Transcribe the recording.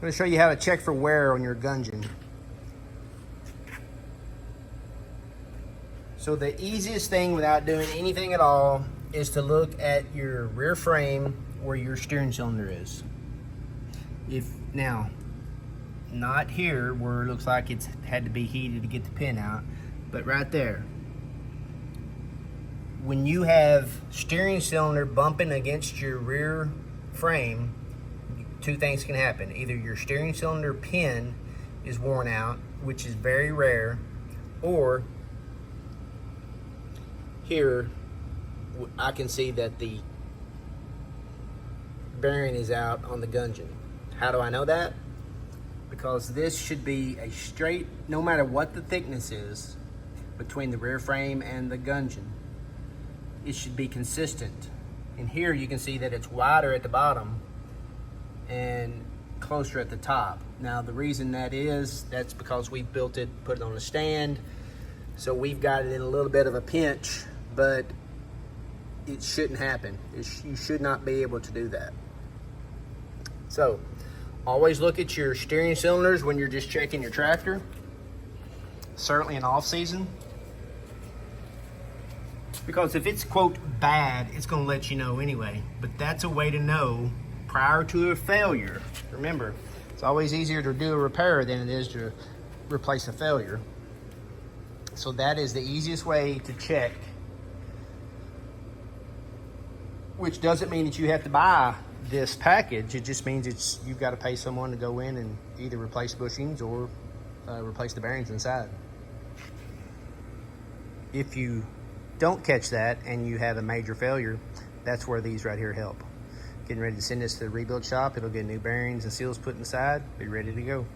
I'm going to show you how to check for wear on your Gudgeon. So the easiest thing without doing anything at all is to look at your rear frame where your steering cylinder is. Now, not here where it looks like it's had to be heated to get the pin out, but right there. When you have steering cylinder bumping against your rear frame, two things can happen. Either your steering cylinder pin is worn out, which is very rare, or here I can see that the bearing is out on the Gudgeon. How do I know that? Because this should be a straight, no matter what the thickness is between the rear frame and the Gudgeon, it should be consistent. And here you can see that it's wider at the bottom and closer at the top. Now the reason that is, that's because we built it, put it on a stand, so we've got it in a little bit of a pinch, but it shouldn't happen. You should not be able to do that. So always look at your steering cylinders when you're just checking your tractor, certainly in off season, because if it's quote bad, it's going to let you know anyway. But that's a way to know prior to a failure. Remember, it's always easier to do a repair than it is to replace a failure. So that is the easiest way to check, which doesn't mean that you have to buy this package. It just means you've got to pay someone to go in and either replace bushings or replace the bearings inside. If you don't catch that and you have a major failure, that's where these right here help. Getting ready to send this to the rebuild shop, it'll get new bearings and seals put inside, be ready to go.